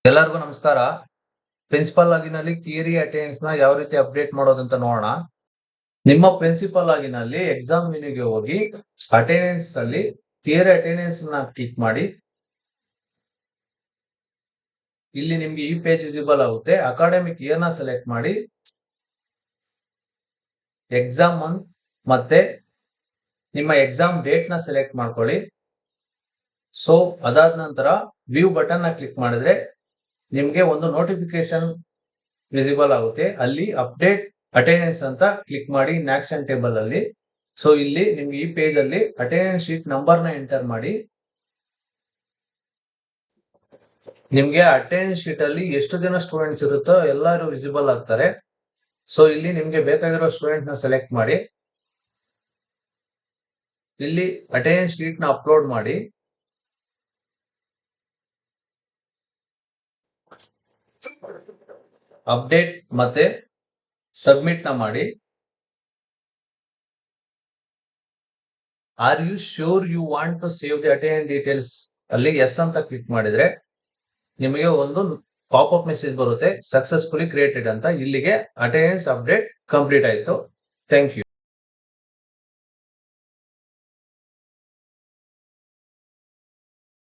ಎಲ್ಲರಿಗೂ ನಮಸ್ಕಾರ. Principal ಆಗಿನಲ್ಲಿ theory attendance ನ ಯಾವ ರೀತಿ ಅಪ್ಡೇಟ್ ಮಾಡೋದಂತ ನೋಡೋಣ. ನಿಮ್ಮ ಪ್ರಿನ್ಸಿಪಲ್ ಆಗಿನಲ್ಲಿ ಎಕ್ಸಾಮ್ ಮೆನ್ಯೂಗೆ ಹೋಗಿ ಅಟೆಂಡೆನ್ಸ್ ಅಲ್ಲಿ ಥಿಯರಿ ಅಟೆಂಡೆನ್ಸ್ ನ ಕ್ಲಿಕ್ ಮಾಡಿ. ಇಲ್ಲಿ ನಿಮ್ಗೆ ಈ ಪೇಜ್ ವಿಸಿಬಲ್ ಆಗುತ್ತೆ. ಅಕಾಡೆಮಿಕ್ ಇಯರ್ ನ ಸೆಲೆಕ್ಟ್ ಮಾಡಿ, ಎಕ್ಸಾಮ್ ಮಂತ್ ಮತ್ತೆ ನಿಮ್ಮ ಎಕ್ಸಾಮ್ ಡೇಟ್ ನ ಸೆಲೆಕ್ಟ್ ಮಾಡ್ಕೊಳ್ಳಿ. ಸೊ ಅದಾದ ನಂತರ ವ್ಯೂ ಬಟನ್ ನ ಕ್ಲಿಕ್ ಮಾಡಿದ್ರೆ ನಿಮ್ಗೆ ಒಂದು ನೋಟಿಫಿಕೇಶನ್ ವಿಸಿಬಲ್ ಆಗುತ್ತೆ. ಅಲ್ಲಿ ಅಪ್ಡೇಟ್ ಅಟೆಂಡೆನ್ಸ್ ಅಂತ ಕ್ಲಿಕ್ ಮಾಡಿ ಇನ್ ಆಕ್ಷನ್ ಟೇಬಲ್ ಅಲ್ಲಿ. ಸೊ ಇಲ್ಲಿ ನಿಮ್ಗೆ ಈ ಪೇಜ್ ಅಲ್ಲಿ ಅಟೆಂಡೆನ್ಸ್ ಶೀಟ್ ನಂಬರ್ ನ ಎಂಟರ್ ಮಾಡಿ. ನಿಮ್ಗೆ ಅಟೆಂಡೆನ್ಸ್ ಶೀಟ್ ಅಲ್ಲಿ ಎಷ್ಟು ಜನ ಸ್ಟೂಡೆಂಟ್ಸ್ ಇರುತ್ತೋ ಎಲ್ಲರೂ ವಿಸಿಬಲ್ ಆಗ್ತಾರೆ. ಸೊ ಇಲ್ಲಿ ನಿಮ್ಗೆ ಬೇಕಾಗಿರೋ ಸ್ಟೂಡೆಂಟ್ ನ ಸೆಲೆಕ್ಟ್ ಮಾಡಿ, ಇಲ್ಲಿ ಅಟೆಂಡೆನ್ಸ್ ಶೀಟ್ ನ ಅಪ್ಲೋಡ್ ಮಾಡಿ. ಅಪ್ಡೇಟ್ ಮತ್ತೆ ಸಬ್ಮಿಟ್ ನ ಮಾಡಿ. Are you sure you want to save the attendance details ಅಲ್ಲಿ ಎಸ್ ಅಂತ ಕ್ಲಿಕ್ ಮಾಡಿದ್ರೆ ನಿಮಗೆ ಒಂದು ಪಾಪ್ಅಪ್ ಮೆಸೇಜ್ ಬರುತ್ತೆ, ಸಕ್ಸಸ್ಫುಲಿ ಕ್ರಿಯೇಟೆಡ್ ಅಂತ. ಇಲ್ಲಿಗೆ ಅಟೆಂಡೆನ್ಸ್ ಅಪ್ಡೇಟ್ ಕಂಪ್ಲೀಟ್ ಆಯ್ತು. Thank you.